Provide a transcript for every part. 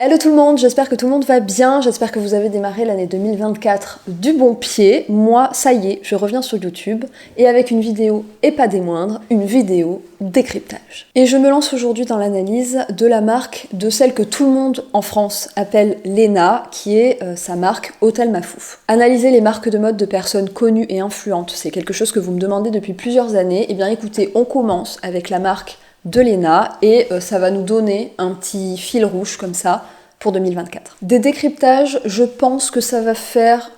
Hello tout le monde, j'espère que tout le monde va bien, j'espère que vous avez démarré l'année 2024 du bon pied. Moi, ça y est, je reviens sur YouTube et avec une vidéo, et pas des moindres, une vidéo décryptage. Et je me lance aujourd'hui dans l'analyse de la marque de celle que tout le monde en France appelle Léna, qui est sa marque Hôtel Mafouf. Analyser les marques de mode de personnes connues et influentes, c'est quelque chose que vous me demandez depuis plusieurs années. Eh bien écoutez, on commence avec la marque de Léna et ça va nous donner un petit fil rouge comme ça pour 2024. Des décryptages, je pense que ça va faire,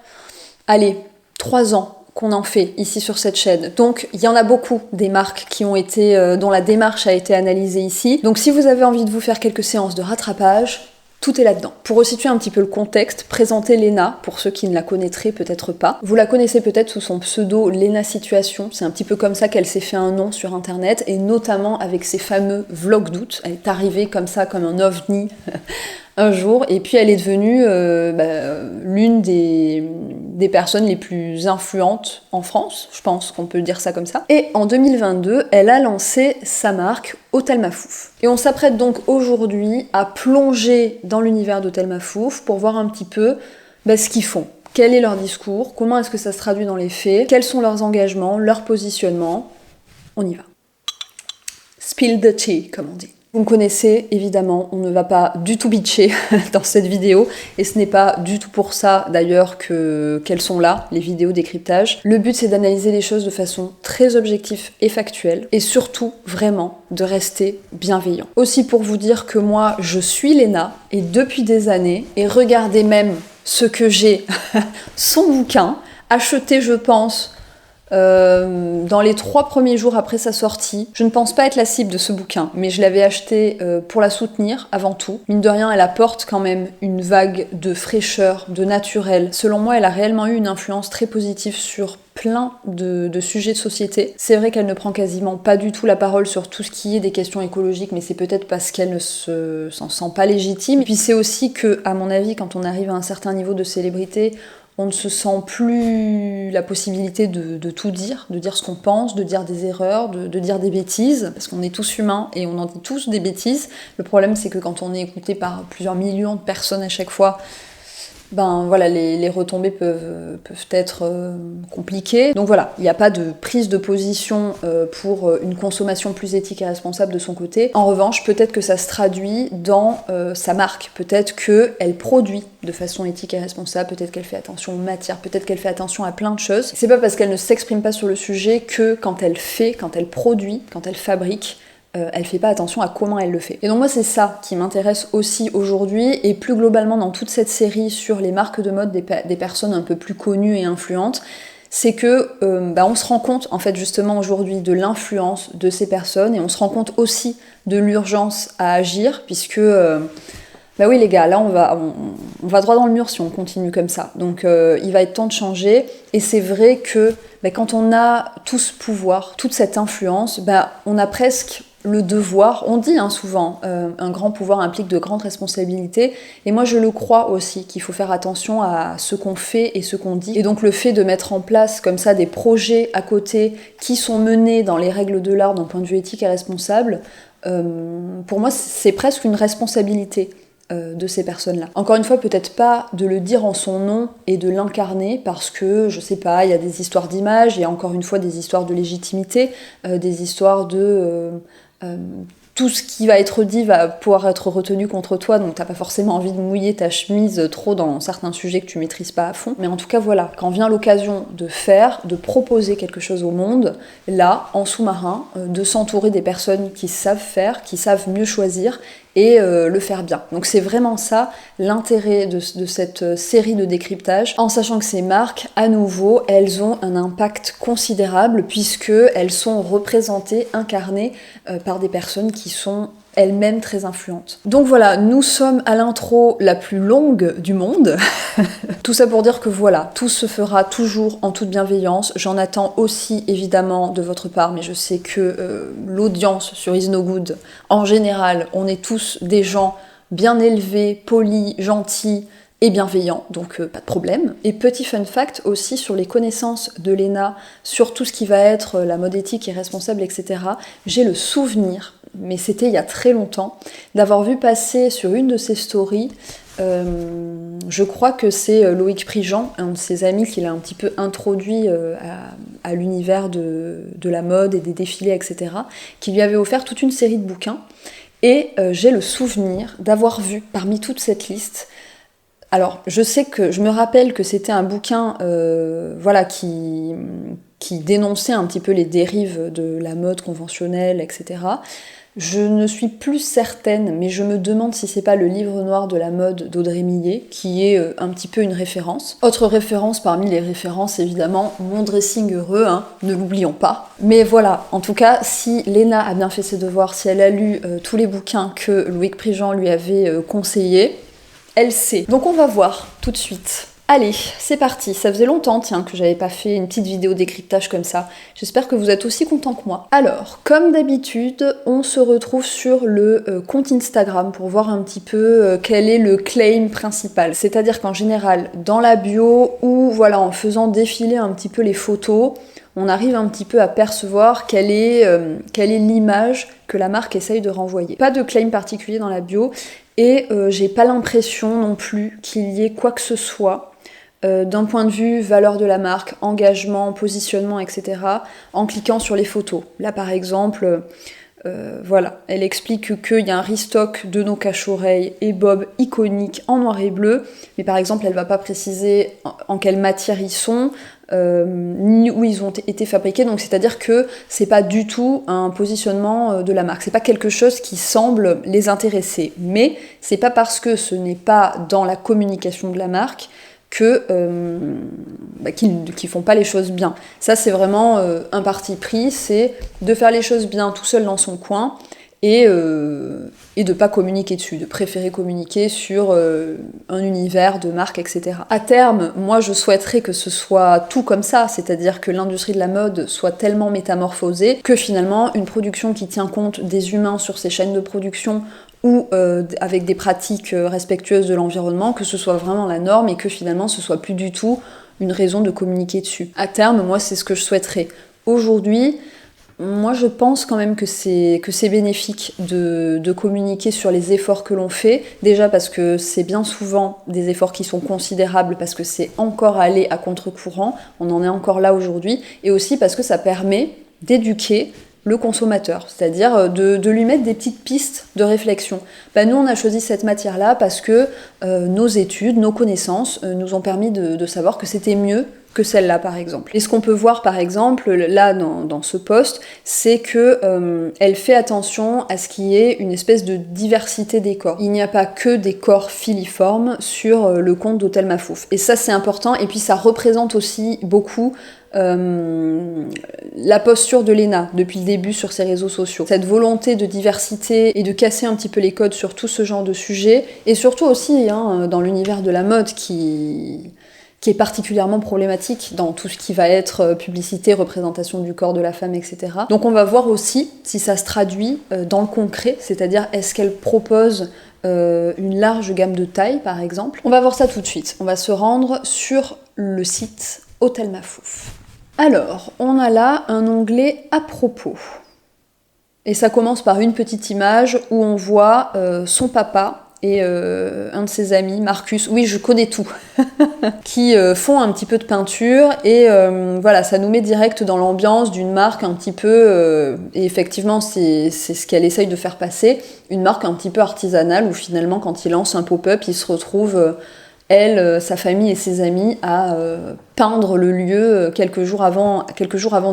allez, 3 ans qu'on en fait ici sur cette chaîne. Donc il y en a beaucoup des marques qui ont été, dont la démarche a été analysée ici. Donc si vous avez envie de vous faire quelques séances de rattrapage, tout est là-dedans. Pour resituer un petit peu le contexte, présenter Léna, pour ceux qui ne la connaîtraient peut-être pas. Vous la connaissez peut-être sous son pseudo Léna Situation, c'est un petit peu comme ça qu'elle s'est fait un nom sur internet, et notamment avec ses fameux vlogs d'août. Elle est arrivée comme ça, comme un ovni, un jour, et puis elle est devenue l'une des personnes les plus influentes en France, je pense qu'on peut dire ça comme ça. Et en 2022, elle a lancé sa marque Hôtel Mafouf. Et on s'apprête donc aujourd'hui à plonger dans l'univers d'Hôtel Mafouf pour voir un petit peu ce qu'ils font. Quel est leur discours, comment est-ce que ça se traduit dans les faits, quels sont leurs engagements, leur positionnement. On y va. Spill the tea, comme on dit. Vous me connaissez, évidemment, on ne va pas du tout bitcher dans cette vidéo, et ce n'est pas du tout pour ça, d'ailleurs, qu'elles sont là, les vidéos décryptage. Le but, c'est d'analyser les choses de façon très objective et factuelle, et surtout, vraiment, de rester bienveillant. Aussi pour vous dire que moi, je suis Léna, et depuis des années, et regardez même ce que j'ai, son bouquin, acheté, je pense, dans les 3 premiers jours après sa sortie. Je ne pense pas être la cible de ce bouquin, mais je l'avais acheté pour la soutenir avant tout. Mine de rien, elle apporte quand même une vague de fraîcheur, de naturel. Selon moi, elle a réellement eu une influence très positive sur plein de sujets de société. C'est vrai qu'elle ne prend quasiment pas du tout la parole sur tout ce qui est des questions écologiques, mais c'est peut-être parce qu'elle ne s'en sent pas légitime. Et puis c'est aussi que, à mon avis, quand on arrive à un certain niveau de célébrité, on ne se sent plus la possibilité de tout dire, de dire ce qu'on pense, de dire des erreurs, de dire des bêtises, parce qu'on est tous humains et on en dit tous des bêtises. Le problème, c'est que quand on est écouté par plusieurs millions de personnes à chaque fois, les retombées peuvent être compliquées. Donc voilà, il n'y a pas de prise de position pour une consommation plus éthique et responsable de son côté. En revanche, peut-être que ça se traduit dans sa marque. Peut-être qu'elle produit de façon éthique et responsable, peut-être qu'elle fait attention aux matières, peut-être qu'elle fait attention à plein de choses. C'est pas parce qu'elle ne s'exprime pas sur le sujet que quand elle fait, quand elle produit, quand elle fabrique, elle fait pas attention à comment elle le fait. Et donc moi c'est ça qui m'intéresse aussi aujourd'hui, et plus globalement dans toute cette série sur les marques de mode des personnes un peu plus connues et influentes, c'est que on se rend compte en fait justement aujourd'hui de l'influence de ces personnes, et on se rend compte aussi de l'urgence à agir, puisque oui les gars, là on va droit dans le mur si on continue comme ça. Donc il va être temps de changer, et c'est vrai que quand on a tout ce pouvoir, toute cette influence, on a presque le devoir, on dit souvent, un grand pouvoir implique de grandes responsabilités, et moi je le crois aussi, qu'il faut faire attention à ce qu'on fait et ce qu'on dit. Et donc le fait de mettre en place comme ça des projets à côté qui sont menés dans les règles de l'art d'un point de vue éthique et responsable, pour moi c'est presque une responsabilité de ces personnes-là. Encore une fois, peut-être pas de le dire en son nom et de l'incarner, parce que, je sais pas, il y a des histoires d'image, il y a encore une fois des histoires de légitimité, des histoires de... tout ce qui va être dit va pouvoir être retenu contre toi, donc t'as pas forcément envie de mouiller ta chemise trop dans certains sujets que tu maîtrises pas à fond. Mais en tout cas, voilà, quand vient l'occasion de faire, de proposer quelque chose au monde, là, en sous-marin, de s'entourer des personnes qui savent faire, qui savent mieux choisir, et le faire bien. Donc c'est vraiment ça l'intérêt de cette série de décryptage, en sachant que ces marques, à nouveau, elles ont un impact considérable, puisque elles sont représentées, incarnées par des personnes qui sont elles-mêmes très influentes. Donc voilà, nous sommes à l'intro la plus longue du monde. Tout ça pour dire que voilà, tout se fera toujours en toute bienveillance. J'en attends aussi évidemment de votre part, mais je sais que l'audience sur Is No Good, en général, on est tous des gens bien élevés, polis, gentils et bienveillants, donc pas de problème. Et petit fun fact aussi sur les connaissances de Léna, sur tout ce qui va être la mode éthique et responsable, etc. J'ai le souvenir mais c'était il y a très longtemps, d'avoir vu passer sur une de ses stories, je crois que c'est Loïc Prigent, un de ses amis qui l'a un petit peu introduit à l'univers de la mode et des défilés, etc., qui lui avait offert toute une série de bouquins. Et j'ai le souvenir d'avoir vu parmi toute cette liste, alors je me rappelle que c'était un bouquin voilà, qui dénonçait un petit peu les dérives de la mode conventionnelle, etc. Je ne suis plus certaine, mais je me demande si c'est pas le livre noir de la mode d'Audrey Millet, qui est un petit peu une référence. Autre référence parmi les références, évidemment, Mon dressing heureux, hein, ne l'oublions pas. Mais voilà, en tout cas, si Léna a bien fait ses devoirs, si elle a lu tous les bouquins que Loïc Prigent lui avait conseillés, elle sait. Donc on va voir tout de suite. Allez, c'est parti. Ça faisait longtemps, tiens, que j'avais pas fait une petite vidéo décryptage comme ça. J'espère que vous êtes aussi contents que moi. Alors, comme d'habitude, on se retrouve sur le compte Instagram pour voir un petit peu quel est le claim principal. C'est-à-dire qu'en général, dans la bio ou voilà, en faisant défiler un petit peu les photos, on arrive un petit peu à percevoir quelle est l'image que la marque essaye de renvoyer. Pas de claim particulier dans la bio, et j'ai pas l'impression non plus qu'il y ait quoi que ce soit d'un point de vue valeur de la marque, engagement, positionnement, etc., en cliquant sur les photos. Là, par exemple, voilà, elle explique qu'il y a un restock de nos cache-oreilles et bob iconiques en noir et bleu, mais par exemple, elle va pas préciser en quelle matière ils sont, ni où ils ont été fabriqués, donc c'est-à-dire que c'est pas du tout un positionnement de la marque, c'est pas quelque chose qui semble les intéresser, mais c'est pas parce que ce n'est pas dans la communication de la marque qu'ils font pas les choses bien. Ça, c'est vraiment un parti pris, c'est de faire les choses bien tout seul dans son coin et de pas communiquer dessus, de préférer communiquer sur un univers de marque, etc. À terme, moi, je souhaiterais que ce soit tout comme ça, c'est-à-dire que l'industrie de la mode soit tellement métamorphosée que finalement, une production qui tient compte des humains sur ses chaînes de production ou avec des pratiques respectueuses de l'environnement, que ce soit vraiment la norme et que finalement ce soit plus du tout une raison de communiquer dessus. À terme, moi, c'est ce que je souhaiterais. Aujourd'hui, moi, je pense quand même que c'est bénéfique de communiquer sur les efforts que l'on fait. Déjà parce que c'est bien souvent des efforts qui sont considérables, parce que c'est encore aller à contre-courant, on en est encore là aujourd'hui, et aussi parce que ça permet d'éduquer le consommateur, c'est-à-dire de lui mettre des petites pistes de réflexion. Nous, on a choisi cette matière-là parce que nos études, nos connaissances nous ont permis de savoir que c'était mieux que celle-là, par exemple. Et ce qu'on peut voir, par exemple, là, dans ce post, c'est que elle fait attention à ce qu'il y ait une espèce de diversité des corps. Il n'y a pas que des corps filiformes sur le compte d'Hôtel Mafouf. Et ça, c'est important, et puis ça représente aussi beaucoup la posture de Léna depuis le début sur ses réseaux sociaux. Cette volonté de diversité et de casser un petit peu les codes sur tout ce genre de sujet, et surtout aussi dans l'univers de la mode qui est particulièrement problématique dans tout ce qui va être publicité, représentation du corps de la femme, etc. Donc on va voir aussi si ça se traduit dans le concret, c'est-à-dire est-ce qu'elle propose une large gamme de tailles, par exemple. On va voir ça tout de suite. On va se rendre sur le site Hôtel Mafouf. Alors, on a là un onglet à propos. Et ça commence par une petite image où on voit son papa et un de ses amis, Marcus, oui je connais tout, qui font un petit peu de peinture et voilà, ça nous met direct dans l'ambiance d'une marque un petit peu, et effectivement c'est ce qu'elle essaye de faire passer, une marque un petit peu artisanale où finalement quand il lance un pop-up, il se retrouve, elle, sa famille et ses amis à peindre le lieu quelques jours avant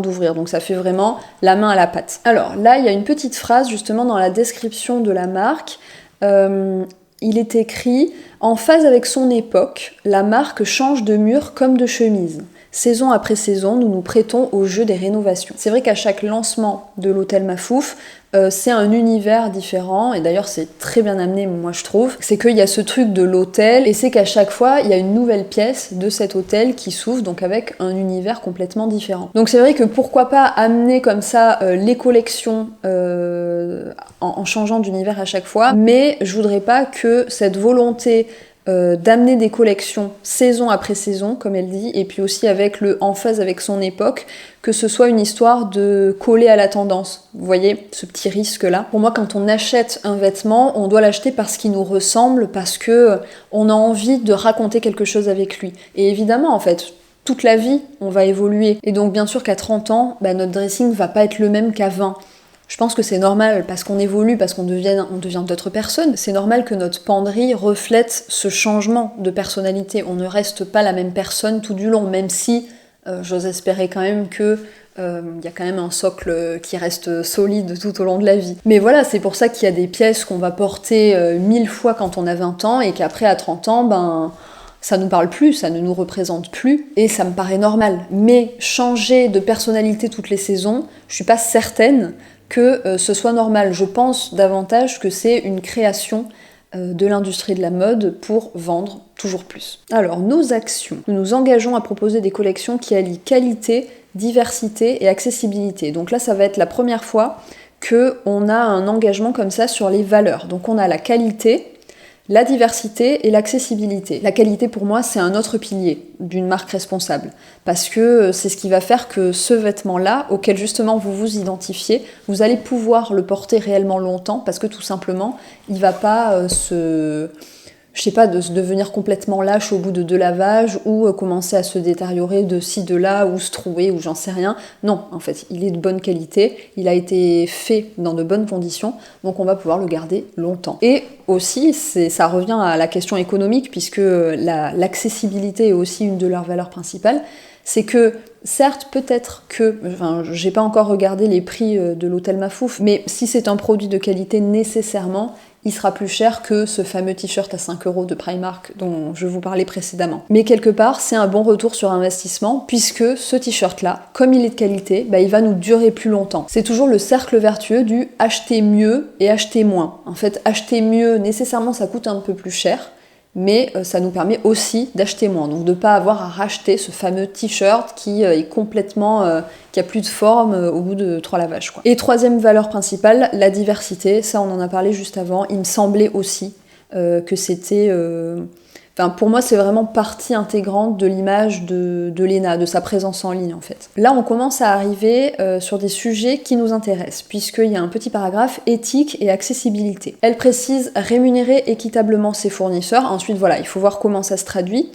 d'ouvrir. Donc ça fait vraiment la main à la pâte. Alors là, il y a une petite phrase justement dans la description de la marque. Il est écrit « En phase avec son époque, la marque change de mur comme de chemise. Saison après saison, nous nous prêtons au jeu des rénovations. » C'est vrai qu'à chaque lancement de l'Hôtel Mafouf, c'est un univers différent, et d'ailleurs c'est très bien amené, moi je trouve. C'est qu'il y a ce truc de l'hôtel, et c'est qu'à chaque fois, il y a une nouvelle pièce de cet hôtel qui s'ouvre, donc avec un univers complètement différent. Donc c'est vrai que pourquoi pas amener comme ça les collections en changeant d'univers à chaque fois, mais je voudrais pas que cette volonté d'amener des collections saison après saison, comme elle dit, et puis aussi avec le en phase avec son époque, que ce soit une histoire de coller à la tendance. Vous voyez, ce petit risque-là. Pour moi, quand on achète un vêtement, on doit l'acheter parce qu'il nous ressemble, parce que on a envie de raconter quelque chose avec lui. Et évidemment, en fait, toute la vie, on va évoluer. Et donc, bien sûr qu'à 30 ans, notre dressing va pas être le même qu'à 20. Je pense que c'est normal, parce qu'on évolue, parce qu'on devient d'autres personnes. C'est normal que notre penderie reflète ce changement de personnalité. On ne reste pas la même personne tout du long, même si j'ose espérer quand même que y a quand même un socle qui reste solide tout au long de la vie. Mais voilà, c'est pour ça qu'il y a des pièces qu'on va porter 1000 fois quand on a 20 ans, et qu'après, à 30 ans, ça nous parle plus, ça ne nous représente plus, et ça me paraît normal. Mais changer de personnalité toutes les saisons, je suis pas certaine que ce soit normal. Je pense davantage que c'est une création de l'industrie de la mode pour vendre toujours plus. Alors, nos actions. Nous nous engageons à proposer des collections qui allient qualité, diversité et accessibilité. Donc là, ça va être la première fois qu'on a un engagement comme ça sur les valeurs. Donc on a la qualité, la diversité et l'accessibilité. La qualité, pour moi, c'est un autre pilier d'une marque responsable, parce que c'est ce qui va faire que ce vêtement-là, auquel justement vous vous identifiez, vous allez pouvoir le porter réellement longtemps, parce que tout simplement, il va pas de se devenir complètement lâche au bout de 2 lavages, ou commencer à se détériorer de ci, de là, ou se trouer, ou j'en sais rien. Non, en fait, il est de bonne qualité, il a été fait dans de bonnes conditions, donc on va pouvoir le garder longtemps. Et aussi, ça revient à la question économique, puisque l'accessibilité est aussi une de leurs valeurs principales. C'est que, certes, peut-être que, j'ai pas encore regardé les prix de l'hôtel Mafouf, mais si c'est un produit de qualité, nécessairement, il sera plus cher que ce fameux t-shirt à 5 € de Primark dont je vous parlais précédemment. Mais quelque part, c'est un bon retour sur investissement, puisque ce t-shirt-là, comme il est de qualité, il va nous durer plus longtemps. C'est toujours le cercle vertueux du acheter mieux et acheter moins. En fait, acheter mieux, nécessairement, ça coûte un peu plus cher, mais ça nous permet aussi d'acheter moins, donc de ne pas avoir à racheter ce fameux t-shirt qui est complètement, qui a plus de forme au bout de 3 lavages, quoi. Et troisième valeur principale, la diversité, ça on en a parlé juste avant, il me semblait aussi que c'était... pour moi, c'est vraiment partie intégrante de l'image de Léna, de sa présence en ligne en fait. Là, on commence à arriver sur des sujets qui nous intéressent, puisqu'il y a un petit paragraphe éthique et accessibilité. Elle précise rémunérer équitablement ses fournisseurs. Ensuite, voilà, il faut voir comment ça se traduit.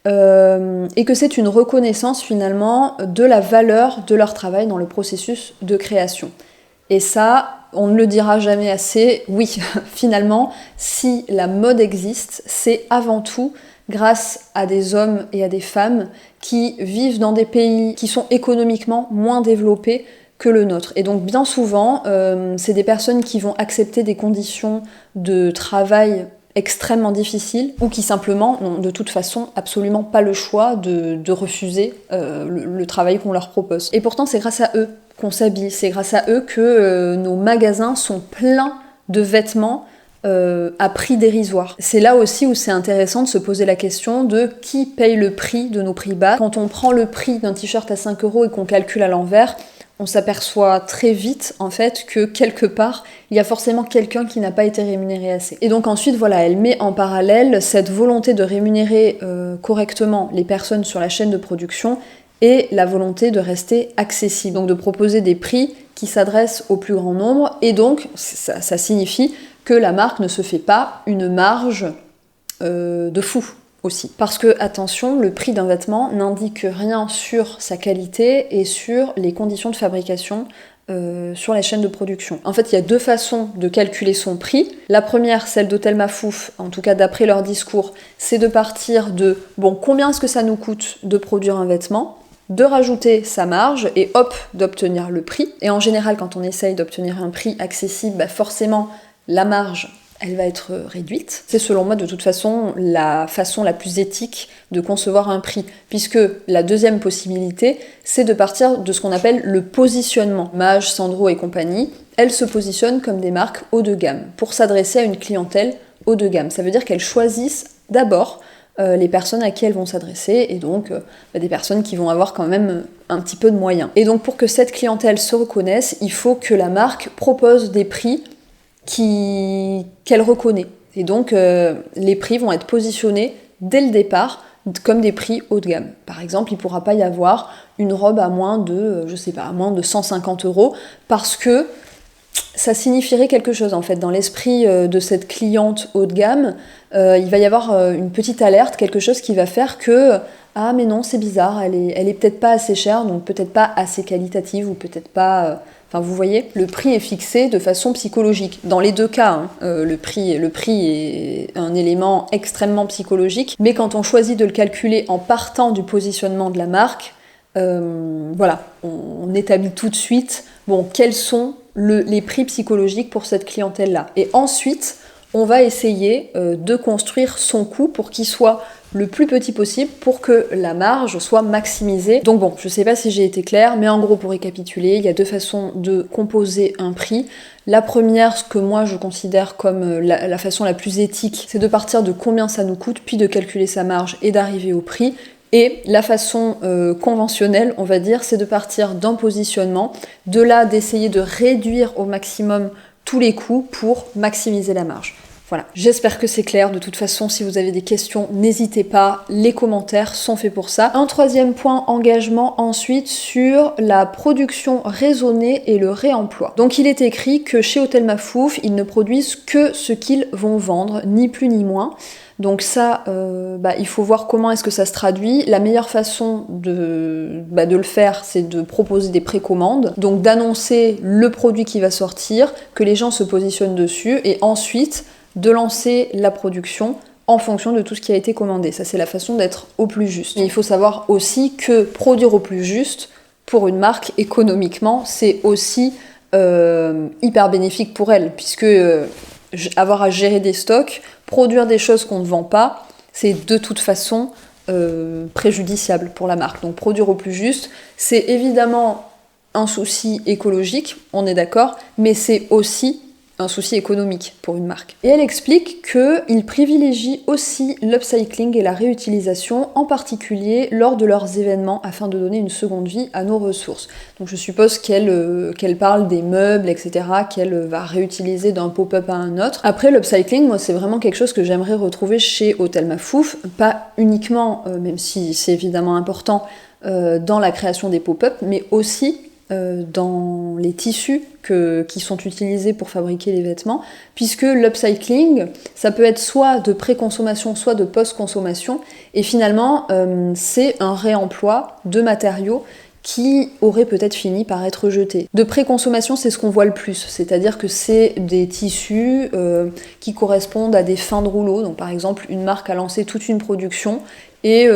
Et que c'est une reconnaissance finalement de la valeur de leur travail dans le processus de création. Et ça, on ne le dira jamais assez, oui, finalement, si la mode existe, c'est avant tout grâce à des hommes et à des femmes qui vivent dans des pays qui sont économiquement moins développés que le nôtre. Et donc bien souvent, c'est des personnes qui vont accepter des conditions de travail extrêmement difficiles, ou qui simplement n'ont de toute façon absolument pas le choix de refuser le travail qu'on leur propose. Et pourtant, c'est grâce à eux qu'on s'habille, c'est grâce à eux que nos magasins sont pleins de vêtements à prix dérisoire. C'est là aussi où c'est intéressant de se poser la question de qui paye le prix de nos prix bas. Quand on prend le prix d'un t-shirt à 5 € et qu'on calcule à l'envers, on s'aperçoit très vite en fait que quelque part il y a forcément quelqu'un qui n'a pas été rémunéré assez. Et donc ensuite voilà, elle met en parallèle cette volonté de rémunérer correctement les personnes sur la chaîne de production et la volonté de rester accessible, donc de proposer des prix qui s'adressent au plus grand nombre, et donc ça signifie que la marque ne se fait pas une marge de fou. Aussi. Parce que, attention, le prix d'un vêtement n'indique rien sur sa qualité et sur les conditions de fabrication sur la chaîne de production. En fait, il y a 2 façons de calculer son prix. La première, celle d'Hôtel Mafouf, en tout cas d'après leur discours, c'est de partir de combien est-ce que ça nous coûte de produire un vêtement, de rajouter sa marge et hop, d'obtenir le prix. Et en général, quand on essaye d'obtenir un prix accessible, forcément, la marge elle va être réduite. C'est selon moi de toute façon la façon la plus éthique de concevoir un prix, puisque la deuxième possibilité, c'est de partir de ce qu'on appelle le positionnement. Maje, Sandro et compagnie, elles se positionnent comme des marques haut de gamme, pour s'adresser à une clientèle haut de gamme. Ça veut dire qu'elles choisissent d'abord les personnes à qui elles vont s'adresser, et donc des personnes qui vont avoir quand même un petit peu de moyens. Et donc pour que cette clientèle se reconnaisse, il faut que la marque propose des prix qu'elle reconnaît. Et donc les prix vont être positionnés dès le départ comme des prix haut de gamme. Par exemple, il ne pourra pas y avoir une robe à moins de, à moins de 150 € parce que ça signifierait quelque chose en fait. Dans l'esprit de cette cliente haut de gamme, il va y avoir une petite alerte, quelque chose qui va faire que ah mais non, c'est bizarre, elle est peut-être pas assez chère, donc peut-être pas assez qualitative ou peut-être pas... Enfin, vous voyez, le prix est fixé de façon psychologique. Dans les deux cas, hein, le prix est un élément extrêmement psychologique, mais quand on choisit de le calculer en partant du positionnement de la marque, voilà, on établit tout de suite, bon, quels sont les prix psychologiques pour cette clientèle-là. Et ensuite, on va essayer de construire son coût pour qu'il soit le plus petit possible pour que la marge soit maximisée. Donc bon, je sais pas si j'ai été claire, mais en gros, pour récapituler, il y a deux façons de composer un prix. La première, ce que moi je considère comme la façon la plus éthique, c'est de partir de combien ça nous coûte, puis de calculer sa marge et d'arriver au prix. Et la façon conventionnelle, on va dire, c'est de partir d'un positionnement, de là d'essayer de réduire au maximum tous les coûts pour maximiser la marge. Voilà, j'espère que c'est clair. De toute façon, si vous avez des questions, n'hésitez pas, les commentaires sont faits pour ça. Un troisième point, engagement ensuite sur la production raisonnée et le réemploi. Donc il est écrit que chez Hôtel Mafouf, ils ne produisent que ce qu'ils vont vendre, ni plus ni moins. Donc ça, il faut voir comment est-ce que ça se traduit. La meilleure façon de le faire, c'est de proposer des précommandes, donc d'annoncer le produit qui va sortir, que les gens se positionnent dessus, et ensuite de lancer la production en fonction de tout ce qui a été commandé. Ça, c'est la façon d'être au plus juste. Et il faut savoir aussi que produire au plus juste, pour une marque, économiquement, c'est aussi hyper bénéfique pour elle, puisque avoir à gérer des stocks, produire des choses qu'on ne vend pas, c'est de toute façon préjudiciable pour la marque. Donc produire au plus juste, c'est évidemment un souci écologique, on est d'accord, mais c'est aussi un souci économique pour une marque. Et elle explique qu'ils privilégient aussi l'upcycling et la réutilisation, en particulier lors de leurs événements, afin de donner une seconde vie à nos ressources. Donc je suppose qu'elle parle des meubles, etc., qu'elle va réutiliser d'un pop-up à un autre. Après, l'upcycling, moi, c'est vraiment quelque chose que j'aimerais retrouver chez Hôtel Mafouf, pas uniquement, même si c'est évidemment important, dans la création des pop-up, mais aussi dans les tissus qui sont utilisés pour fabriquer les vêtements, puisque l'upcycling, ça peut être soit de pré-consommation, soit de post-consommation, et finalement, c'est un réemploi de matériaux qui auraient peut-être fini par être jetés. De pré-consommation, c'est ce qu'on voit le plus, c'est-à-dire que c'est des tissus qui correspondent à des fins de rouleau. Donc par exemple, une marque a lancé toute une production, et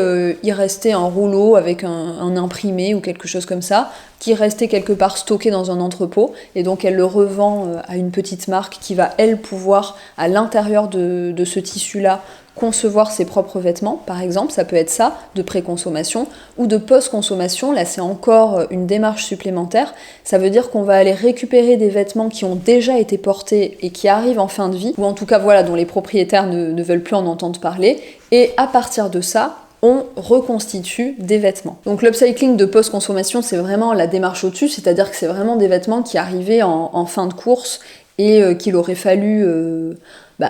il restait un rouleau avec un imprimé ou quelque chose comme ça, qui restait quelque part stocké dans un entrepôt, et donc elle le revend à une petite marque qui va, elle, pouvoir, à l'intérieur de ce tissu-là, concevoir ses propres vêtements, par exemple. Ça peut être ça, de pré-consommation, ou de post-consommation. Là, c'est encore une démarche supplémentaire. Ça veut dire qu'on va aller récupérer des vêtements qui ont déjà été portés et qui arrivent en fin de vie, ou en tout cas, voilà, dont les propriétaires ne veulent plus en entendre parler, et à partir de ça, on reconstitue des vêtements. Donc l'upcycling de post-consommation, c'est vraiment la démarche au-dessus, c'est-à-dire que c'est vraiment des vêtements qui arrivaient en fin de course et qu'il aurait fallu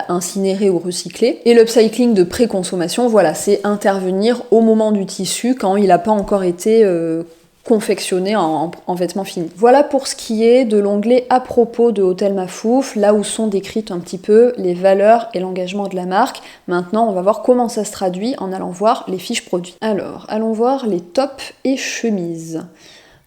incinérer ou recycler. Et l'upcycling de pré-consommation, voilà, c'est intervenir au moment du tissu quand il n'a pas encore été confectionné en vêtements finis. Voilà pour ce qui est de l'onglet à propos de Hôtel Mafouf, là où sont décrites un petit peu les valeurs et l'engagement de la marque. Maintenant, on va voir comment ça se traduit en allant voir les fiches produits. Alors, allons voir les tops et chemises.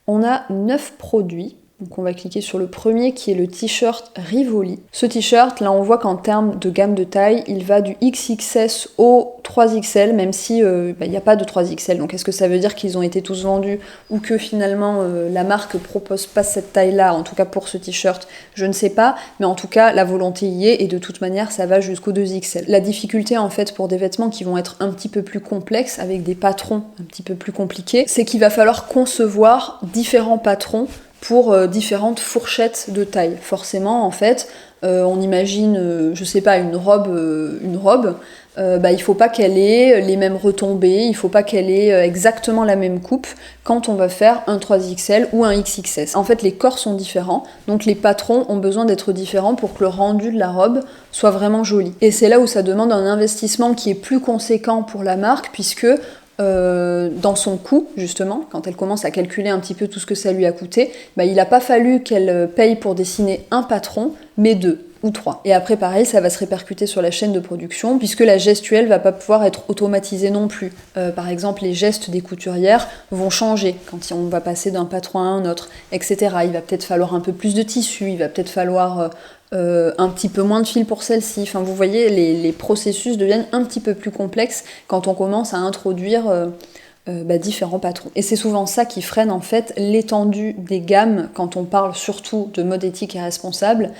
On a 9 produits. Donc on va cliquer sur le premier qui est le t-shirt Rivoli. Ce t-shirt, là on voit qu'en termes de gamme de taille, il va du XXS au 3XL, même si il n'y a pas de 3XL. Donc est-ce que ça veut dire qu'ils ont été tous vendus ou que finalement la marque propose pas cette taille-là, en tout cas pour ce t-shirt, je ne sais pas. Mais en tout cas, la volonté y est et de toute manière, ça va jusqu'au 2XL. La difficulté en fait pour des vêtements qui vont être un petit peu plus complexes, avec des patrons un petit peu plus compliqués, c'est qu'il va falloir concevoir différents patrons pour différentes fourchettes de taille. Forcément, en fait, on imagine, je sais pas, une robe, il faut pas qu'elle ait les mêmes retombées, il faut pas qu'elle ait exactement la même coupe quand on va faire un 3XL ou un XXS. En fait, les corps sont différents, donc les patrons ont besoin d'être différents pour que le rendu de la robe soit vraiment joli. Et c'est là où ça demande un investissement qui est plus conséquent pour la marque, puisque dans son coût, justement, quand elle commence à calculer un petit peu tout ce que ça lui a coûté, il n'a pas fallu qu'elle paye pour dessiner un patron, mais 2 ou 3. Et après, pareil, ça va se répercuter sur la chaîne de production, puisque la gestuelle va pas pouvoir être automatisée non plus. Par exemple, les gestes des couturières vont changer quand on va passer d'un patron à un autre, etc. Il va peut-être falloir un peu plus de tissu, il va peut-être falloir un petit peu moins de fil pour celle-ci. Enfin, vous voyez, les processus deviennent un petit peu plus complexes quand on commence à introduire différents patrons. Et c'est souvent ça qui freine en fait l'étendue des gammes quand on parle surtout de mode éthique et responsable,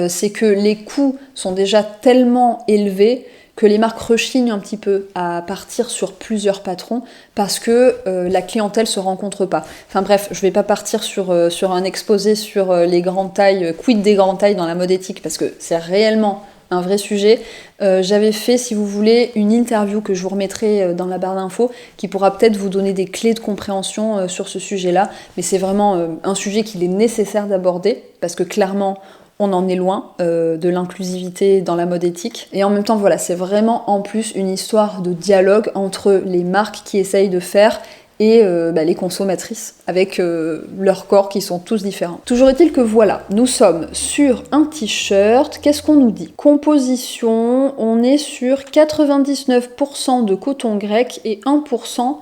c'est que les coûts sont déjà tellement élevés que les marques rechignent un petit peu à partir sur plusieurs patrons parce que la clientèle se rencontre pas. Enfin bref, je vais pas partir sur un exposé sur les grandes tailles, quid des grandes tailles dans la mode éthique, parce que c'est réellement un vrai sujet. J'avais fait, si vous voulez, une interview que je vous remettrai dans la barre d'infos, qui pourra peut-être vous donner des clés de compréhension sur ce sujet-là, mais c'est vraiment un sujet qu'il est nécessaire d'aborder, parce que clairement, on en est loin de l'inclusivité dans la mode éthique. Et en même temps, voilà, c'est vraiment en plus une histoire de dialogue entre les marques qui essayent de faire et les consommatrices, avec leurs corps qui sont tous différents. Toujours est-il que voilà, nous sommes sur un t-shirt, qu'est-ce qu'on nous dit ? Composition, on est sur 99% de coton grec et 1%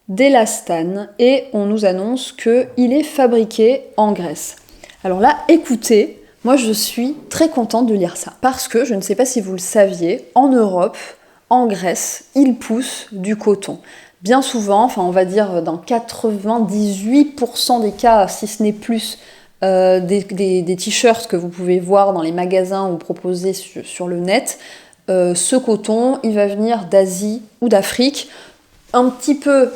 d'élastane, et on nous annonce qu'il est fabriqué en Grèce. Alors là, écoutez, moi je suis très contente de lire ça, parce que, je ne sais pas si vous le saviez, en Europe, en Grèce, ils poussent du coton. Bien souvent, enfin on va dire dans 98% des cas, si ce n'est plus, des t-shirts que vous pouvez voir dans les magasins ou proposés sur le net, ce coton, il va venir d'Asie ou d'Afrique, un petit peu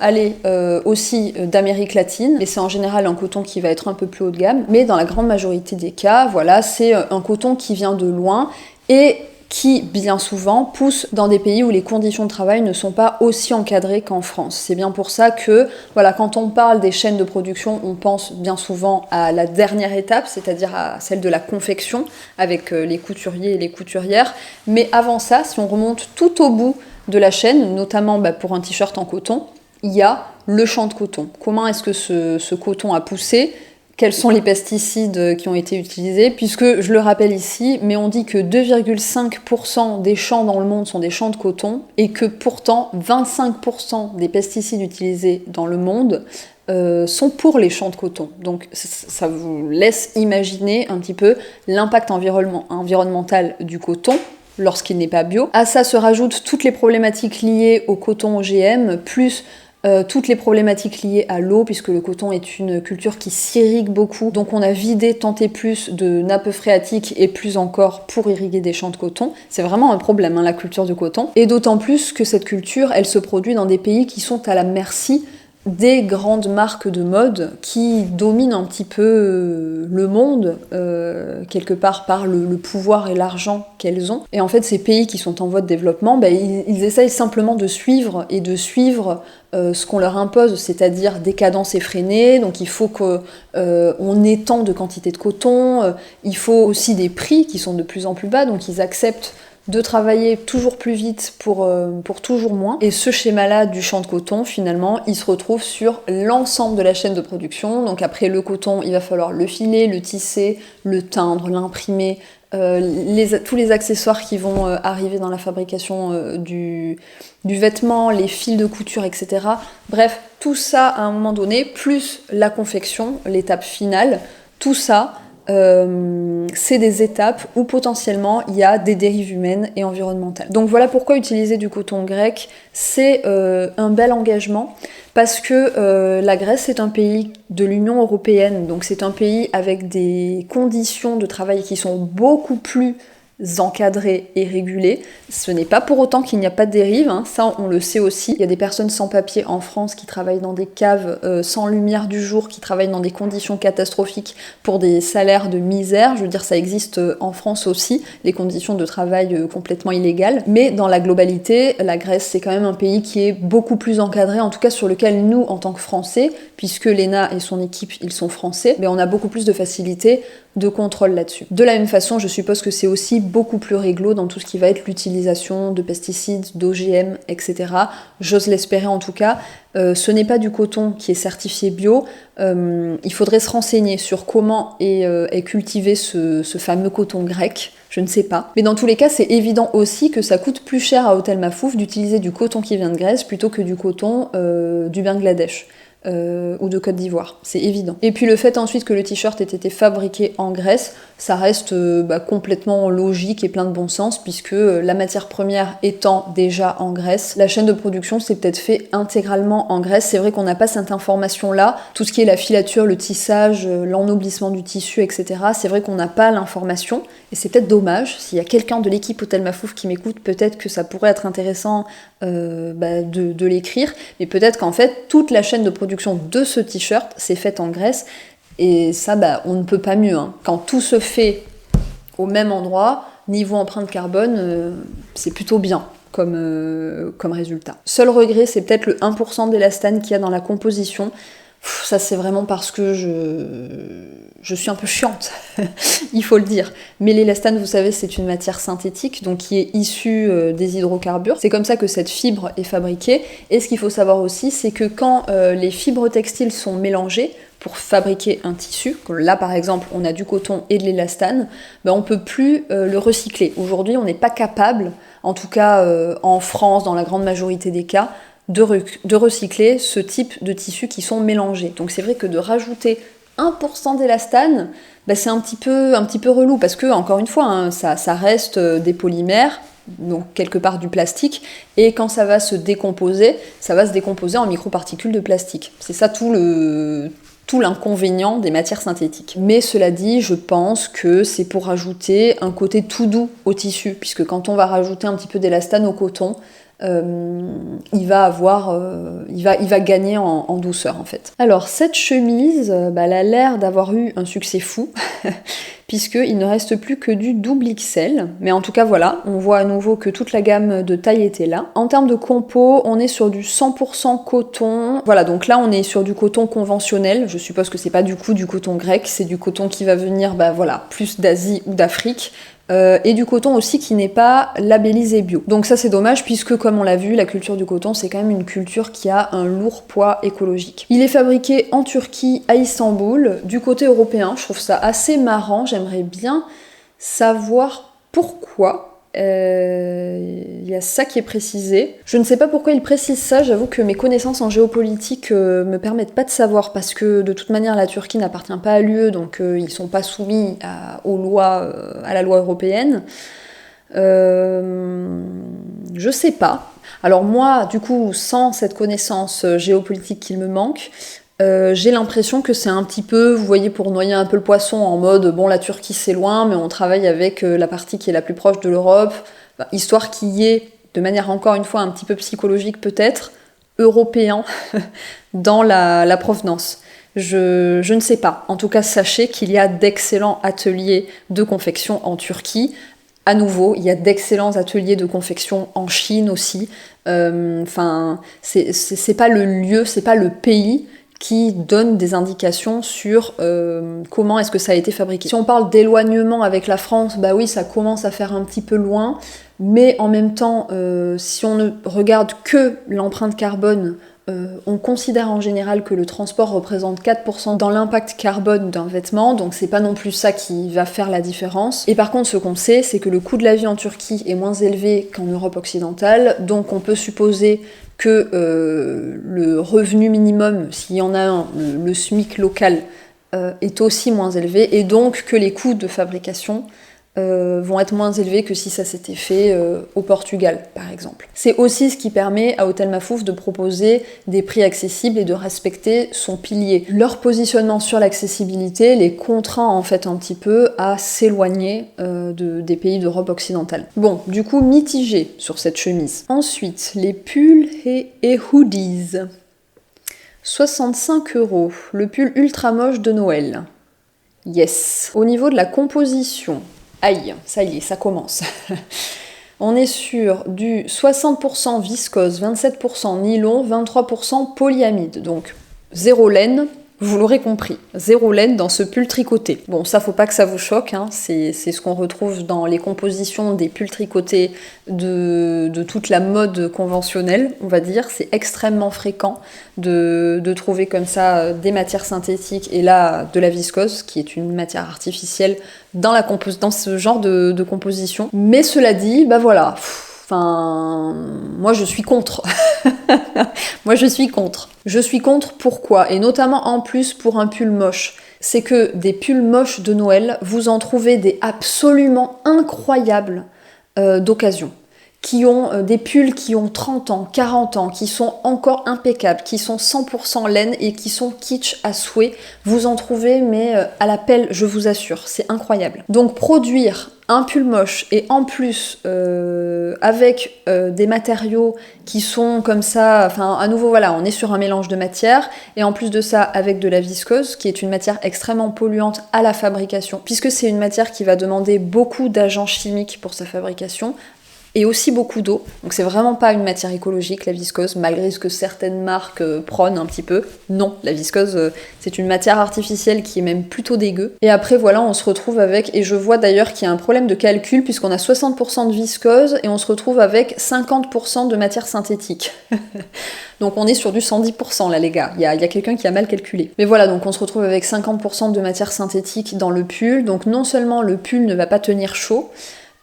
aussi d'Amérique latine, mais c'est en général un coton qui va être un peu plus haut de gamme, mais dans la grande majorité des cas, voilà, c'est un coton qui vient de loin et qui, bien souvent, pousse dans des pays où les conditions de travail ne sont pas aussi encadrées qu'en France. C'est bien pour ça que, voilà, quand on parle des chaînes de production, on pense bien souvent à la dernière étape, c'est-à-dire à celle de la confection, avec les couturiers et les couturières. Mais avant ça, si on remonte tout au bout de la chaîne, notamment pour un t-shirt en coton, il y a le champ de coton. Comment est-ce que ce coton a poussé ? Quels sont les pesticides qui ont été utilisés, puisque, je le rappelle ici, mais on dit que 2,5% des champs dans le monde sont des champs de coton, et que pourtant 25% des pesticides utilisés dans le monde sont pour les champs de coton. Donc ça vous laisse imaginer un petit peu l'impact environnemental du coton lorsqu'il n'est pas bio. À ça se rajoutent toutes les problématiques liées au coton OGM, plus toutes les problématiques liées à l'eau, puisque le coton est une culture qui s'irrigue beaucoup, donc on a vidé tant et plus de nappes phréatiques et plus encore pour irriguer des champs de coton. C'est vraiment un problème, la culture du coton, et d'autant plus que cette culture, elle se produit dans des pays qui sont à la merci des grandes marques de mode qui dominent un petit peu le monde, quelque part par le pouvoir et l'argent qu'elles ont. Et en fait, ces pays qui sont en voie de développement, ils essayent simplement de suivre ce qu'on leur impose, c'est-à-dire des cadences effrénées. Donc il faut qu'on ait tant de quantité de coton, il faut aussi des prix qui sont de plus en plus bas, donc ils acceptent de travailler toujours plus vite pour toujours moins. Et ce schéma-là du champ de coton, finalement, il se retrouve sur l'ensemble de la chaîne de production. Donc après le coton, il va falloir le filer, le tisser, le teindre, l'imprimer, tous les accessoires qui vont arriver dans la fabrication du vêtement, les fils de couture, etc. Bref, tout ça à un moment donné, plus la confection, l'étape finale, tout ça, c'est des étapes où potentiellement il y a des dérives humaines et environnementales. Donc voilà pourquoi utiliser du coton grec, c'est un bel engagement, parce que la Grèce est un pays de l'Union européenne, donc c'est un pays avec des conditions de travail qui sont beaucoup plus encadré et régulé. Ce n'est pas pour autant qu'il n'y a pas de dérive, hein. Ça on le sait aussi. Il y a des personnes sans papier en France qui travaillent dans des caves sans lumière du jour, qui travaillent dans des conditions catastrophiques pour des salaires de misère. Je veux dire, ça existe en France aussi, les conditions de travail complètement illégales. Mais dans la globalité, la Grèce c'est quand même un pays qui est beaucoup plus encadré, en tout cas sur lequel nous, en tant que Français, puisque Léna et son équipe, ils sont français, mais on a beaucoup plus de facilité de contrôle là-dessus. De la même façon, je suppose que c'est aussi beaucoup plus réglo dans tout ce qui va être l'utilisation de pesticides, d'OGM, etc. J'ose l'espérer en tout cas. Ce n'est pas du coton qui est certifié bio. Il faudrait se renseigner sur comment est cultivé ce fameux coton grec. Je ne sais pas. Mais dans tous les cas, c'est évident aussi que ça coûte plus cher à Hôtel Mafouf d'utiliser du coton qui vient de Grèce plutôt que du coton du Bangladesh. Ou de Côte d'Ivoire, c'est évident. Et puis le fait ensuite que le t-shirt ait été fabriqué en Grèce, ça reste complètement logique et plein de bon sens, puisque la matière première étant déjà en Grèce, la chaîne de production s'est peut-être fait intégralement en Grèce. C'est vrai qu'on n'a pas cette information-là, tout ce qui est la filature, le tissage, l'ennoblissement du tissu, etc. C'est vrai qu'on n'a pas l'information, et c'est peut-être dommage. S'il y a quelqu'un de l'équipe Hôtel Mafouf qui m'écoute, peut-être que ça pourrait être intéressant de l'écrire, mais peut-être qu'en fait, toute la chaîne de production de ce t-shirt s'est faite en Grèce, et ça, on ne peut pas mieux, hein. Quand tout se fait au même endroit, niveau empreinte carbone, c'est plutôt bien comme résultat. Seul regret, c'est peut-être le 1% d'élastane qu'il y a dans la composition. Ça, c'est vraiment parce que je suis un peu chiante, il faut le dire. Mais l'élastane, vous savez, c'est une matière synthétique, donc qui est issue des hydrocarbures. C'est comme ça que cette fibre est fabriquée. Et ce qu'il faut savoir aussi, c'est que quand les fibres textiles sont mélangées pour fabriquer un tissu, comme là par exemple on a du coton et de l'élastane, on peut plus le recycler. Aujourd'hui, on n'est pas capable, en tout cas en France, dans la grande majorité des cas, de recycler ce type de tissus qui sont mélangés. Donc c'est vrai que de rajouter 1% d'élastane, c'est un petit peu relou, parce que, encore une fois, hein, ça reste des polymères, donc quelque part du plastique, et quand ça va se décomposer en microparticules de plastique. C'est ça tout l'inconvénient des matières synthétiques. Mais cela dit, je pense que c'est pour rajouter un côté tout doux au tissu, puisque quand on va rajouter un petit peu d'élastane au coton, il va gagner en douceur en fait. Alors cette chemise, elle a l'air d'avoir eu un succès fou, puisqu'il ne reste plus que du double XL, mais en tout cas voilà, on voit à nouveau que toute la gamme de taille était là. En termes de compo, on est sur du 100% coton, voilà, donc là on est sur du coton conventionnel, je suppose que c'est pas du coup du coton grec, c'est du coton qui va venir plus d'Asie ou d'Afrique, et du coton aussi qui n'est pas labellisé bio. Donc ça c'est dommage, puisque comme on l'a vu, la culture du coton c'est quand même une culture qui a un lourd poids écologique. Il est fabriqué en Turquie, à Istanbul. Du côté européen, je trouve ça assez marrant, j'aimerais bien savoir pourquoi. Il y a ça qui est précisé. Je ne sais pas pourquoi il précise ça, j'avoue que mes connaissances en géopolitique me permettent pas de savoir, parce que de toute manière la Turquie n'appartient pas à l'UE, donc ils sont pas soumis à la loi européenne. Je sais pas. Alors moi, du coup, sans cette connaissance géopolitique qu'il me manque, j'ai l'impression que c'est un petit peu, vous voyez, pour noyer un peu le poisson, en mode, la Turquie c'est loin, mais on travaille avec la partie qui est la plus proche de l'Europe, histoire qu'il y ait, de manière encore une fois un petit peu psychologique peut-être, européen dans la provenance. Je ne sais pas. En tout cas, sachez qu'il y a d'excellents ateliers de confection en Turquie. À nouveau, il y a d'excellents ateliers de confection en Chine aussi. C'est pas le lieu, c'est pas le pays qui donne des indications sur comment est-ce que ça a été fabriqué. Si on parle d'éloignement avec la France, oui, ça commence à faire un petit peu loin, mais en même temps, si on ne regarde que l'empreinte carbone, on considère en général que le transport représente 4% dans l'impact carbone d'un vêtement, donc c'est pas non plus ça qui va faire la différence. Et par contre, ce qu'on sait, c'est que le coût de la vie en Turquie est moins élevé qu'en Europe occidentale, donc on peut supposer que le revenu minimum, s'il y en a un, le SMIC local, est aussi moins élevé, et donc que les coûts de fabrication vont être moins élevés que si ça s'était fait au Portugal, par exemple. C'est aussi ce qui permet à Hôtel Mafouf de proposer des prix accessibles et de respecter son pilier. Leur positionnement sur l'accessibilité les contraint en fait un petit peu à s'éloigner des pays d'Europe occidentale. Bon, du coup, mitigé sur cette chemise. Ensuite, les pulls et hoodies. 65 €, le pull ultra moche de Noël. Yes. Au niveau de la composition, aïe, ça y est, ça commence. On est sur du 60% viscose, 27% nylon, 23% polyamide. Donc, zéro laine, vous l'aurez compris. Zéro laine dans ce pull tricoté. Bon, ça, faut pas que ça vous choque, hein. C'est ce qu'on retrouve dans les compositions des pulls tricotés de toute la mode conventionnelle, on va dire. C'est extrêmement fréquent de trouver comme ça des matières synthétiques et là, de la viscose, qui est une matière artificielle dans ce genre de composition. Mais cela dit, bah voilà, enfin, moi je suis contre. Moi je suis contre. Je suis contre pourquoi? Et notamment en plus pour un pull moche. C'est que des pulls moches de Noël, vous en trouvez des absolument incroyables d'occasion. Qui ont des pulls qui ont 30 ans, 40 ans, qui sont encore impeccables, qui sont 100% laine et qui sont kitsch à souhait. Vous en trouvez, mais à la pelle, je vous assure, c'est incroyable. Donc produire un pull moche et en plus avec des matériaux qui sont comme ça, enfin à nouveau voilà, on est sur un mélange de matières et en plus de ça avec de la viscose qui est une matière extrêmement polluante à la fabrication puisque c'est une matière qui va demander beaucoup d'agents chimiques pour sa fabrication et aussi beaucoup d'eau. Donc c'est vraiment pas une matière écologique, la viscose, malgré ce que certaines marques prônent un petit peu. Non, la viscose, c'est une matière artificielle qui est même plutôt dégueu. Et après, voilà, on se retrouve avec, et je vois d'ailleurs qu'il y a un problème de calcul, puisqu'on a 60% de viscose, et on se retrouve avec 50% de matière synthétique. Donc on est sur du 110% là les gars, il y a quelqu'un qui a mal calculé. Mais voilà, donc on se retrouve avec 50% de matière synthétique dans le pull, donc non seulement le pull ne va pas tenir chaud,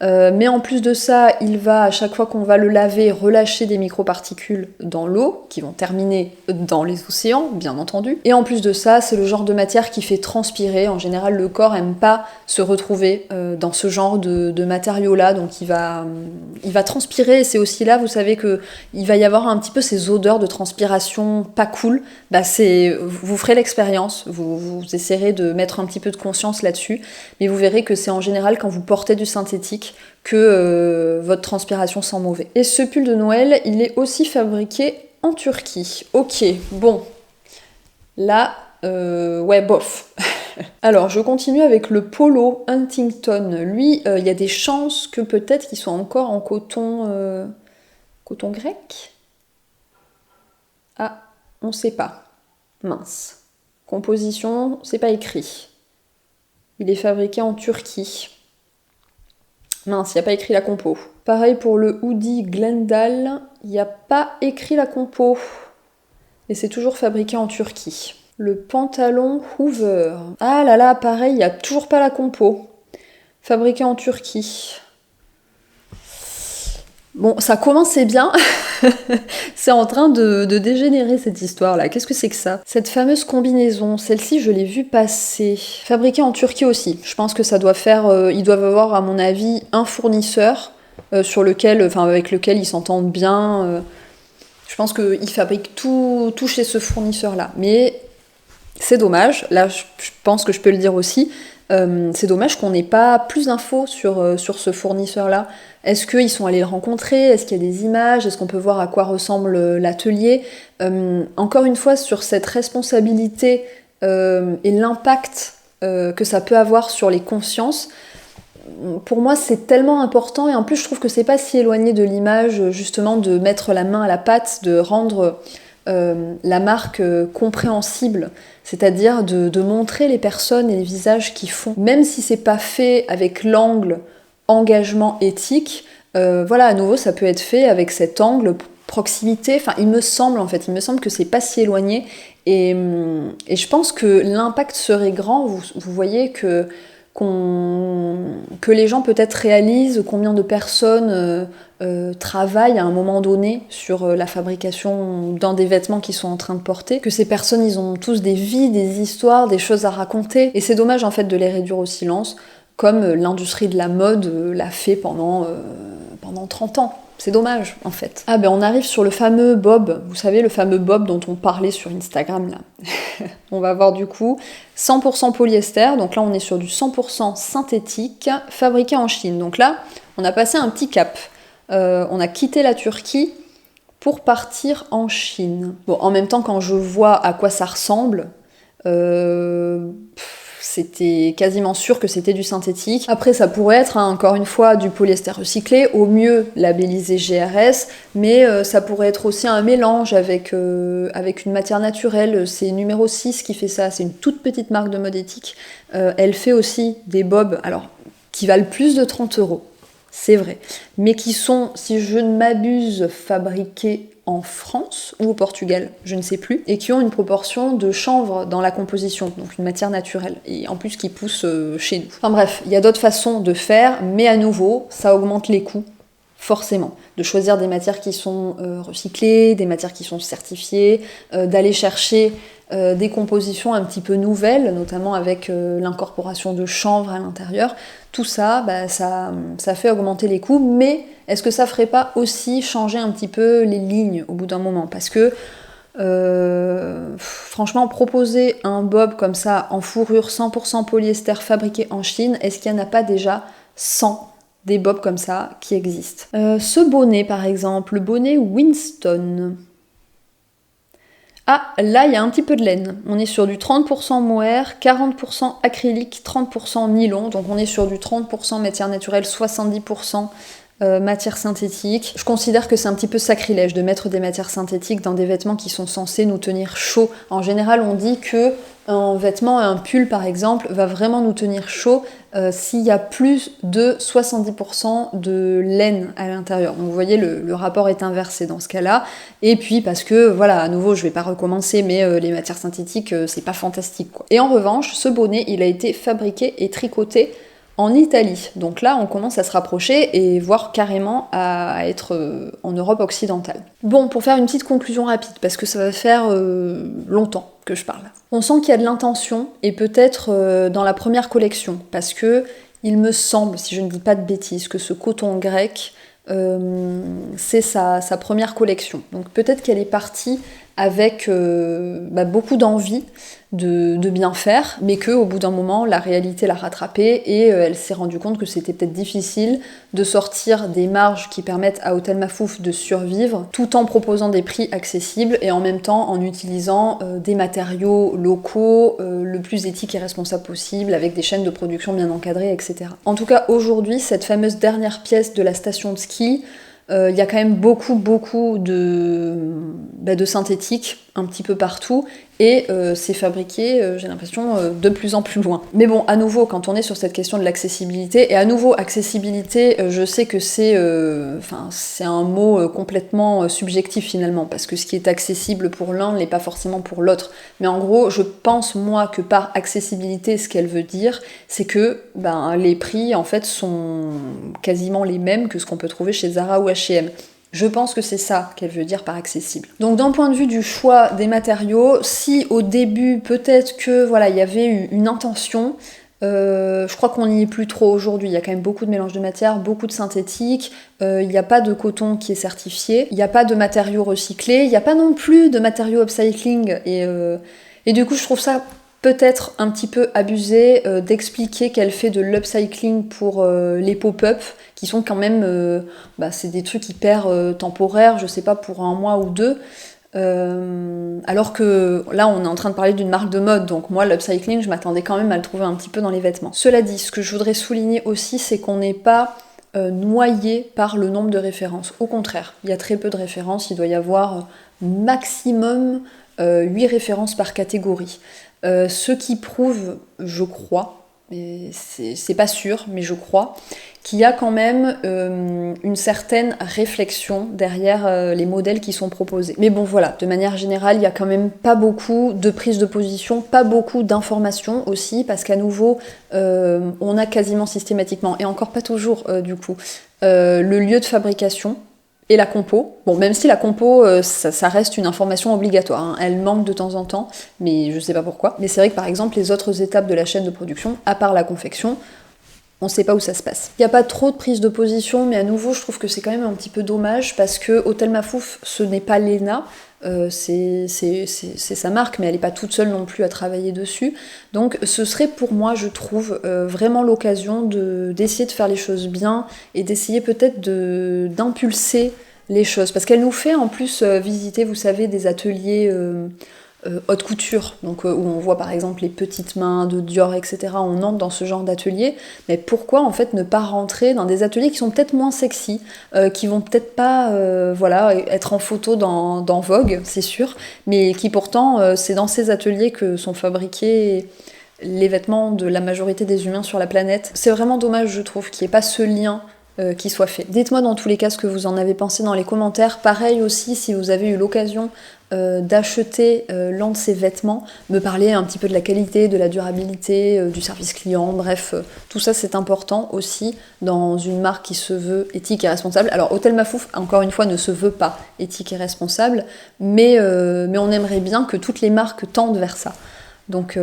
mais en plus de ça, il va, à chaque fois qu'on va le laver, relâcher des microparticules dans l'eau, qui vont terminer dans les océans, bien entendu. Et en plus de ça, c'est le genre de matière qui fait transpirer. En général, le corps aime pas se retrouver dans ce genre de matériaux-là, donc il va transpirer, et c'est aussi là, vous savez que il va y avoir un petit peu ces odeurs de transpiration pas cool. Bah vous ferez l'expérience, vous essaierez de mettre un petit peu de conscience là-dessus, mais vous verrez que c'est en général quand vous portez du synthétique que votre transpiration sent mauvais. Et ce pull de Noël, il est aussi fabriqué en Turquie. Ok, bon. Là, ouais, bof. Alors, je continue avec le polo Huntington. Lui, il y a des chances que peut-être qu'il soit encore en coton grec. Ah, on sait pas. Mince. Composition, c'est pas écrit. Il est fabriqué en Turquie. Mince, il n'y a pas écrit la compo. Pareil pour le hoodie Glendale, il n'y a pas écrit la compo. Et c'est toujours fabriqué en Turquie. Le pantalon Hoover. Ah là là, pareil, il n'y a toujours pas la compo. Fabriqué en Turquie. Bon, ça commençait bien. C'est en train de dégénérer cette histoire-là. Qu'est-ce que c'est que ça? Cette fameuse combinaison, celle-ci, je l'ai vue passer. Fabriquée en Turquie aussi. Je pense que ça doit faire... ils doivent avoir, à mon avis, un fournisseur avec lequel ils s'entendent bien. Je pense qu'ils fabriquent tout chez ce fournisseur-là. Mais c'est dommage. Là, je pense que je peux le dire aussi. C'est dommage qu'on n'ait pas plus d'infos sur ce fournisseur-là. Est-ce qu'ils sont allés le rencontrer? Est-ce qu'il y a des images? Est-ce qu'on peut voir à quoi ressemble l'atelier? Encore une fois, sur cette responsabilité et l'impact que ça peut avoir sur les consciences, pour moi c'est tellement important, et en plus je trouve que c'est pas si éloigné de l'image justement de mettre la main à la pâte, de rendre la marque compréhensible, c'est-à-dire de montrer les personnes et les visages qui font, même si c'est pas fait avec l'angle engagement éthique, voilà, à nouveau ça peut être fait avec cet angle proximité, enfin il me semble que c'est pas si éloigné, et je pense que l'impact serait grand. Vous voyez que les gens peut-être réalisent combien de personnes travaillent à un moment donné sur la fabrication d'un des vêtements qu'ils sont en train de porter, que ces personnes ils ont tous des vies, des histoires, des choses à raconter, et c'est dommage en fait de les réduire au silence. comme l'industrie de la mode l'a fait pendant 30 ans. C'est dommage, en fait. Ah ben on arrive sur le fameux bob, vous savez, le fameux bob dont on parlait sur Instagram, là. On va voir du coup 100% polyester, donc là on est sur du 100% synthétique, fabriqué en Chine. Donc là, on a passé un petit cap. On a quitté la Turquie pour partir en Chine. Bon, en même temps, quand je vois à quoi ça ressemble, c'était quasiment sûr que c'était du synthétique. Après, ça pourrait être, encore une fois, du polyester recyclé, au mieux labellisé GRS, mais ça pourrait être aussi un mélange avec une matière naturelle. C'est numéro 6 qui fait ça, c'est une toute petite marque de mode éthique. Elle fait aussi des bobs, alors, qui valent plus de 30 €. C'est vrai, mais qui sont, si je ne m'abuse, fabriqués en France ou au Portugal, je ne sais plus, et qui ont une proportion de chanvre dans la composition, donc une matière naturelle, et en plus qui pousse chez nous. Enfin bref, il y a d'autres façons de faire, mais à nouveau, ça augmente les coûts, forcément. De choisir des matières qui sont recyclées, des matières qui sont certifiées, d'aller chercher des compositions un petit peu nouvelles, notamment avec l'incorporation de chanvre à l'intérieur. Tout ça, ça fait augmenter les coûts, mais est-ce que ça ferait pas aussi changer un petit peu les lignes au bout d'un moment? Parce que franchement, proposer un bob comme ça en fourrure 100% polyester fabriqué en Chine, est-ce qu'il n'y en a pas déjà 100 des bobs comme ça qui existent? Ce bonnet par exemple, le bonnet Winston. Ah, là, il y a un petit peu de laine. On est sur du 30% mohair, 40% acrylique, 30% nylon. Donc on est sur du 30% matière naturelle, 70% matière synthétique. Je considère que c'est un petit peu sacrilège de mettre des matières synthétiques dans des vêtements qui sont censés nous tenir chaud. En général, on dit que un vêtement, un pull par exemple, va vraiment nous tenir chaud s'il y a plus de 70% de laine à l'intérieur. Donc vous voyez, le rapport est inversé dans ce cas-là. Et puis parce que, voilà, à nouveau, je vais pas recommencer, mais les matières synthétiques, c'est pas fantastique, quoi. Et en revanche, ce bonnet, il a été fabriqué et tricoté en Italie. Donc là, on commence à se rapprocher et voire carrément à être en Europe occidentale. Bon, pour faire une petite conclusion rapide, parce que ça va faire longtemps que je parle. On sent qu'il y a de l'intention, et peut-être dans la première collection, parce que il me semble, si je ne dis pas de bêtises, que ce coton grec, c'est sa première collection. Donc peut-être qu'elle est partie avec beaucoup d'envie de bien faire, mais qu'au bout d'un moment, la réalité l'a rattrapée et elle s'est rendue compte que c'était peut-être difficile de sortir des marges qui permettent à Hôtel Mafouf de survivre, tout en proposant des prix accessibles et en même temps en utilisant des matériaux locaux le plus éthiques et responsables possible, avec des chaînes de production bien encadrées, etc. En tout cas, aujourd'hui, cette fameuse dernière pièce de la station de ski, il y a quand même beaucoup de synthétique un petit peu partout et c'est fabriqué, j'ai l'impression, de plus en plus loin. Mais bon, à nouveau, quand on est sur cette question de l'accessibilité, et à nouveau, accessibilité, je sais que c'est un mot complètement subjectif finalement, parce que ce qui est accessible pour l'un n'est pas forcément pour l'autre. Mais en gros, je pense moi que par accessibilité, ce qu'elle veut dire, c'est que les prix en fait sont quasiment les mêmes que ce qu'on peut trouver chez Zara ou H&M. Je pense que c'est ça qu'elle veut dire par accessible. Donc d'un point de vue du choix des matériaux, si au début peut-être que voilà, il y avait eu une intention, je crois qu'on n'y est plus trop aujourd'hui. Il y a quand même beaucoup de mélange de matières, beaucoup de synthétique, il n'y a pas de coton qui est certifié, il n'y a pas de matériaux recyclés, il n'y a pas non plus de matériaux upcycling et du coup je trouve ça peut-être un petit peu abusé d'expliquer qu'elle fait de l'upcycling pour les pop-up, qui sont quand même, c'est des trucs hyper temporaires, je sais pas, pour un mois ou deux, alors que là on est en train de parler d'une marque de mode, donc moi l'upcycling je m'attendais quand même à le trouver un petit peu dans les vêtements. Cela dit, ce que je voudrais souligner aussi, c'est qu'on n'est pas noyé par le nombre de références. Au contraire, il y a très peu de références, il doit y avoir maximum 8 références par catégorie. Ce qui prouve, je crois, et c'est pas sûr, mais je crois, qu'il y a quand même une certaine réflexion derrière les modèles qui sont proposés. Mais bon voilà, de manière générale, il y a quand même pas beaucoup de prise de position, pas beaucoup d'informations aussi, parce qu'à nouveau, on a quasiment systématiquement, et encore pas toujours du coup, le lieu de fabrication, et la compo. Bon, même si la compo, ça reste une information obligatoire, hein. Elle manque de temps en temps, mais je sais pas pourquoi. Mais c'est vrai que par exemple, les autres étapes de la chaîne de production, à part la confection, on sait pas où ça se passe. Il n'y a pas trop de prise de position, mais à nouveau, je trouve que c'est quand même un petit peu dommage parce que Hôtel Mafouf, ce n'est pas Léna. C'est sa marque, mais elle n'est pas toute seule non plus à travailler dessus. Donc ce serait pour moi, je trouve, vraiment l'occasion d'essayer de faire les choses bien et d'essayer peut-être d'impulser les choses. Parce qu'elle nous fait en plus visiter, vous savez, des ateliers haute couture, donc où on voit par exemple les petites mains de Dior, etc. On entre dans ce genre d'atelier, mais pourquoi en fait ne pas rentrer dans des ateliers qui sont peut-être moins sexy, qui vont peut-être pas voilà, être en photo dans Vogue, c'est sûr, mais qui pourtant, c'est dans ces ateliers que sont fabriqués les vêtements de la majorité des humains sur la planète. C'est vraiment dommage, je trouve, qu'il n'y ait pas ce lien qui soit fait. Dites-moi dans tous les cas ce que vous en avez pensé dans les commentaires. Pareil aussi, si vous avez eu l'occasion d'acheter l'un de ces vêtements, me parler un petit peu de la qualité, de la durabilité, du service client, bref, tout ça c'est important aussi dans une marque qui se veut éthique et responsable. Alors Hôtel Mafouf, encore une fois, ne se veut pas éthique et responsable, mais on aimerait bien que toutes les marques tendent vers ça. Donc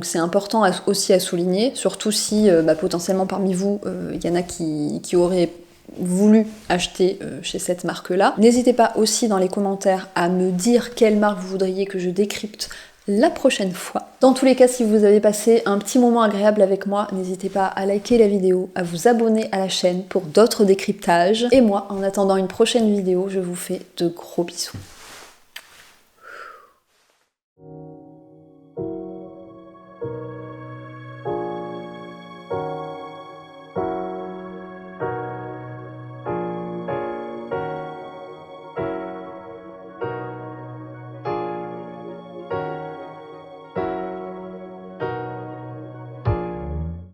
c'est important aussi à souligner, surtout si potentiellement parmi vous, il y en a qui auraient voulu acheter chez cette marque-là. N'hésitez pas aussi dans les commentaires à me dire quelle marque vous voudriez que je décrypte la prochaine fois. Dans tous les cas, si vous avez passé un petit moment agréable avec moi, n'hésitez pas à liker la vidéo, à vous abonner à la chaîne pour d'autres décryptages. Et moi, en attendant une prochaine vidéo, je vous fais de gros bisous.